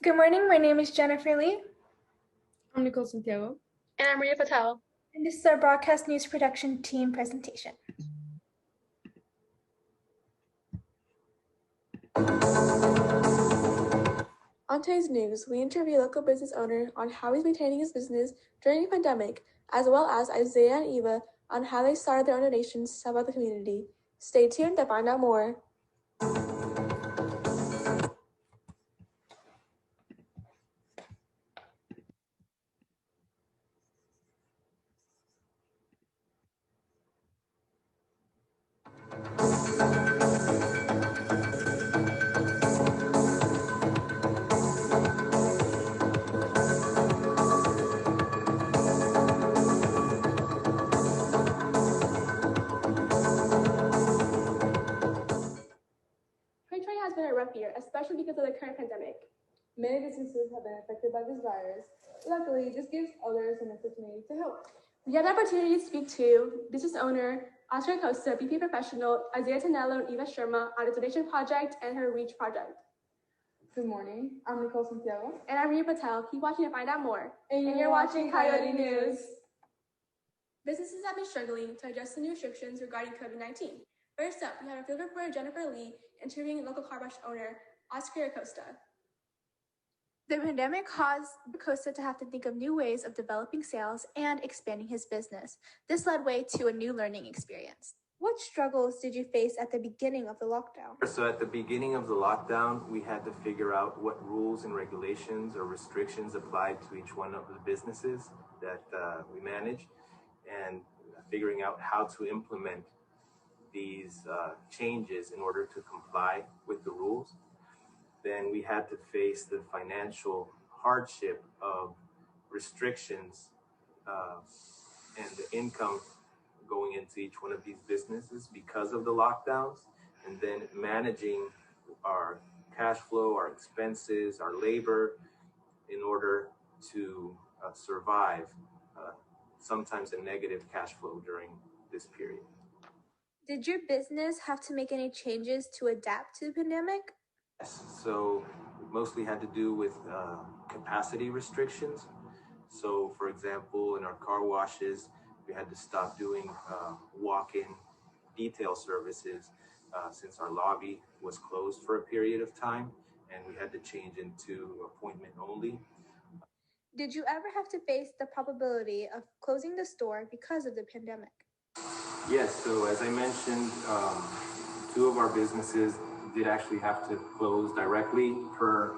Good morning, my name is Jennifer Lee, I'm Nicole Santiago. And I'm Maria Patel. and this is our broadcast news production team presentation. On today's news, we interview a local business owner on how he's maintaining his business during the pandemic, as well as Isaiah and Eva on how they started their own donations to help out the community. Stay tuned to find out more. 2020 has been a rough year, especially because of the current pandemic. Many businesses have been affected by this virus. Luckily, this gives others an opportunity to help. We had the opportunity to speak to business owner Oscar Costa, BPA professional, Isaiah Tanello, and Eva Sharma on the donation project and her REACH project. Good morning, I'm Nicole Santiago. And I'm Maria Patel. Keep watching to find out more. And you're watching Coyote News. Businesses have been struggling to adjust the new restrictions regarding COVID-19. First up, we have our field reporter Jennifer Lee interviewing local car wash owner Oscar Acosta. The pandemic caused Costa to have to think of new ways of developing sales and expanding his business. This led way to a new learning experience. What struggles did you face at the beginning of the lockdown? So at the beginning of the lockdown, we had to figure out what rules and regulations or restrictions applied to each one of the businesses that we manage, and figuring out how to implement these changes in order to comply with the rules. Then we had to face the financial hardship of restrictions and the income going into each one of these businesses because of the lockdowns, and then managing our cash flow, our expenses, our labor in order to survive sometimes a negative cash flow during this period. Did your business have to make any changes to adapt to the pandemic? Yes, so mostly had to do with capacity restrictions. So for example, in our car washes, we had to stop doing walk-in detail services since our lobby was closed for a period of time, and we had to change into appointment only. Did you ever have to face the probability of closing the store because of the pandemic? Yes, so as I mentioned, two of our businesses did actually have to close directly per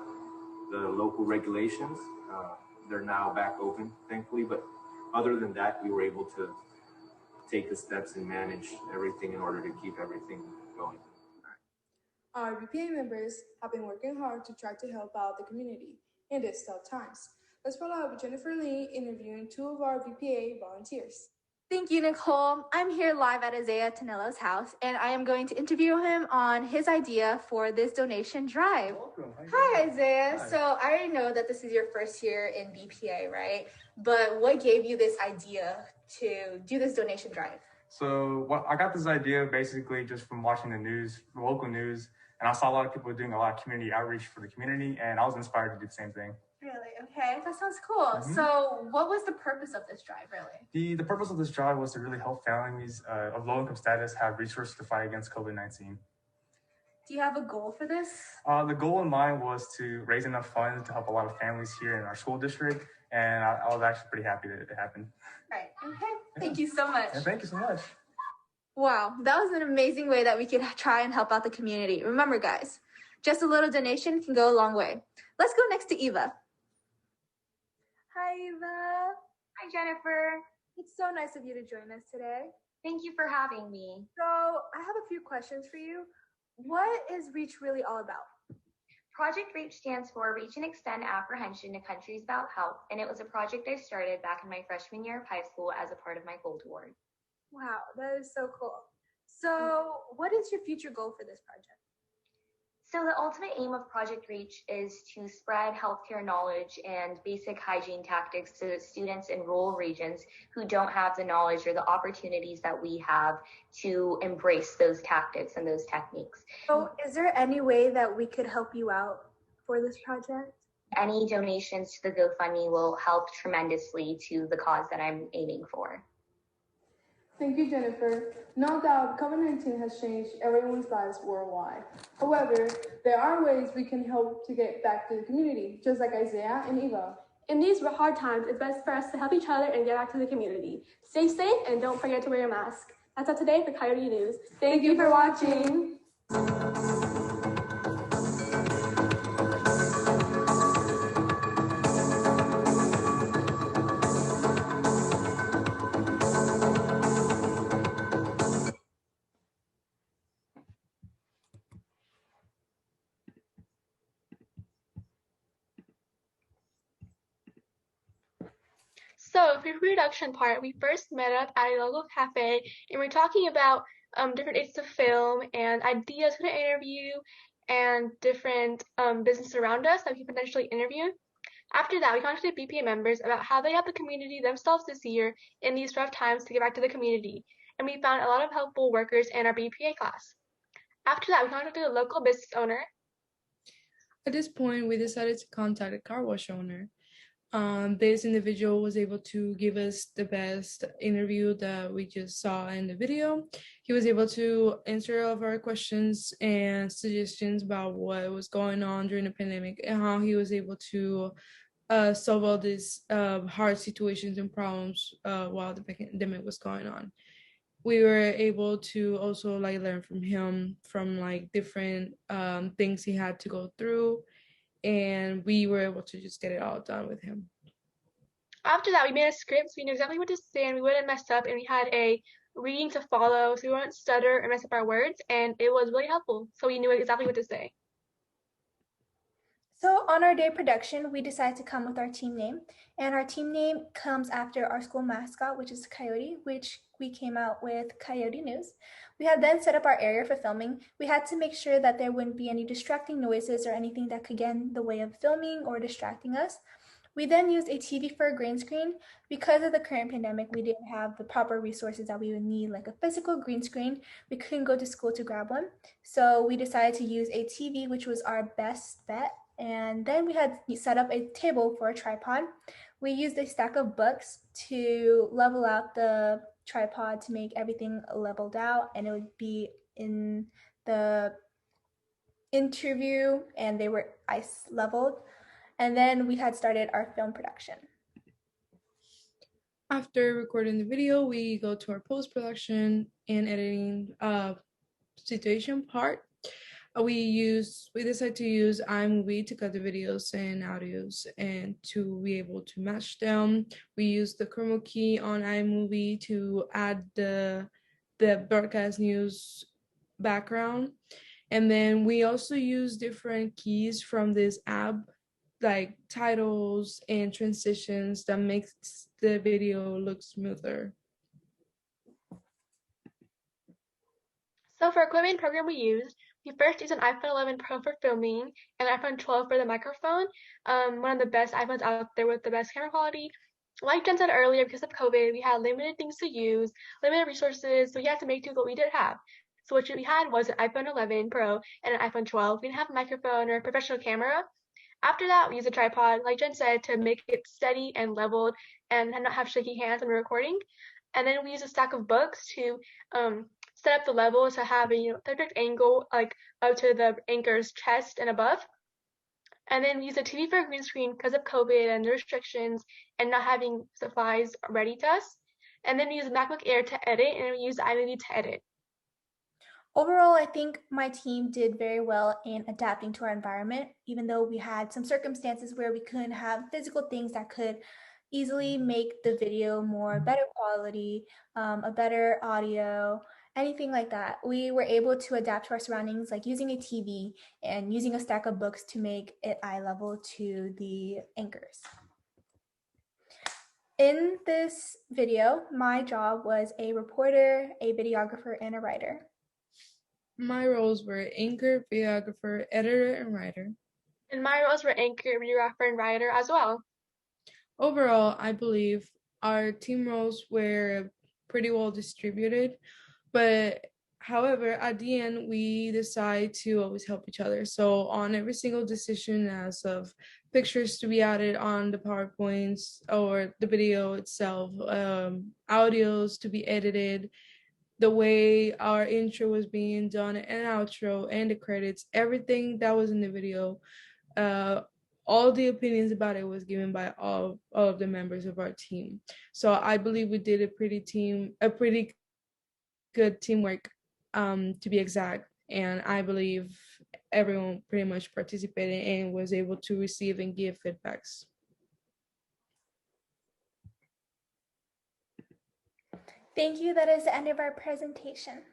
the local regulations. They're now back open, thankfully, but other than that, we were able to take the steps and manage everything in order to keep everything going. Our BPA members have been working hard to try to help out the community in these tough times. Let's follow up with Jennifer Lee interviewing two of our BPA volunteers. Thank you, Nicole. I'm here live at Isaiah Tanello's house, and I am going to interview him on his idea for this donation drive. Welcome. Hi, Isaiah. Hi. So I already know that this is your first year in BPA, right? But what gave you this idea to do this donation drive? So I got this idea basically just from watching the news, the local news, and I saw a lot of people doing a lot of community outreach for the community, and I was inspired to do the same thing. Really? Okay, that sounds cool. Mm-hmm. So what was the purpose of this drive, really? The purpose of this drive was to really help families of low-income status have resources to fight against COVID-19. Do you have a goal for this? The goal in mind was to raise enough funds to help a lot of families here in our school district, and I was actually pretty happy that it happened. Right. Okay. Thank you so much. Yeah, thank you so much. Wow, that was an amazing way that we could try and help out the community. Remember, guys, just a little donation can go a long way. Let's go next to Eva. Hi, Eva. Hi, Jennifer. It's so nice of you to join us today. Thank you for having me. So I have a few questions for you. What is REACH really all about? Project REACH stands for Reach and Extend Apprehension to Countries About Health, and it was a project I started back in my freshman year of high school as a part of my Gold Award. Wow, that is so cool. So what is your future goal for this project? So the ultimate aim of Project REACH is to spread healthcare knowledge and basic hygiene tactics to students in rural regions who don't have the knowledge or the opportunities that we have to embrace those tactics and those techniques. So is there any way that we could help you out for this project? any donations to the GoFundMe will help tremendously to the cause that I'm aiming for. Thank you, Jennifer. No doubt COVID-19 has changed everyone's lives worldwide. However, there are ways we can help to get back to the community, just like Isaiah and Eva. In these hard times, it's best for us to help each other and get back to the community. Stay safe and don't forget to wear your mask. That's all today for Coyote News. Thank you for watching. So for the production part, we first met up at a local cafe and we're talking about different dates to film and ideas for the interview and different business around us that we can potentially interview. After that, we contacted BPA members about how they helped the community themselves this year in these rough times to get back to the community. And we found a lot of helpful workers in our BPA class. After that, we contacted a local business owner. At this point, we decided to contact a car wash owner. This individual was able to give us the best interview that we just saw in the video. He was able to answer all of our questions and suggestions about what was going on during the pandemic and how he was able to solve all these hard situations and problems while the pandemic was going on. We were able to also learn from him from different things he had to go through, and we were able to just get it all done with him. After that, we made a script so we knew exactly what to say and we wouldn't mess up, and we had a reading to follow so we wouldn't stutter or mess up our words, and it was really helpful so we knew exactly what to say. So on our day of production, we decided to come with our team name, and our team name comes after our school mascot, which is Coyote, which we came out with Coyote News. We had then set up our area for filming. We had to make sure that there wouldn't be any distracting noises or anything that could get in the way of filming or distracting us. We then used a TV for a green screen. Because of the current pandemic, we didn't have the proper resources that we would need, like a physical green screen. We couldn't go to school to grab one. So we decided to use a TV, which was our best bet. And then we had set up a table for a tripod. We used a stack of books to level out the tripod to make everything leveled out, and it would be in the interview and they were ice leveled. And then we had started our film production. After recording the video, we go to our post-production and editing situation part. We decided to use iMovie to cut the videos and audios and to be able to match them. We used the chroma key on iMovie to add the broadcast news background. And then we also use different keys from this app, like titles and transitions, that makes the video look smoother. So for equipment program we used, we first used an iPhone 11 Pro for filming and an iPhone 12 for the microphone, one of the best iPhones out there with the best camera quality. Like Jen said earlier, because of COVID, we had limited things to use, limited resources, so we had to make do with what we did have. So what we had was an iPhone 11 Pro and an iPhone 12. We didn't have a microphone or a professional camera. After that, we used a tripod, like Jen said, to make it steady and leveled and not have shaky hands when we're recording. And then we used a stack of books to set up the level to have a perfect angle up to the anchor's chest and above. And then we use a TV for a green screen because of COVID and the restrictions and not having supplies ready to us. And then we use a MacBook Air to edit, and we use iMovie to edit. Overall, I think my team did very well in adapting to our environment, even though we had some circumstances where we couldn't have physical things that could easily make the video better quality, a better audio, anything like that. We were able to adapt to our surroundings, like using a TV and using a stack of books to make it eye level to the anchors. In this video, my job was a reporter, a videographer, and a writer. My roles were anchor, videographer, editor, and writer. And my roles were anchor, videographer, and writer as well. Overall, I believe our team roles were pretty well distributed, but However, at the end, we decide to always help each other. So on every single decision, as of pictures to be added on the PowerPoints or the video itself, audios to be edited, the way our intro was being done and outro and the credits, everything that was in the video, uh, all the opinions about it was given by all of the members of our team. So I believe we did a pretty good teamwork, to be exact. And I believe everyone pretty much participated and was able to receive and give feedbacks. Thank you. That is the end of our presentation.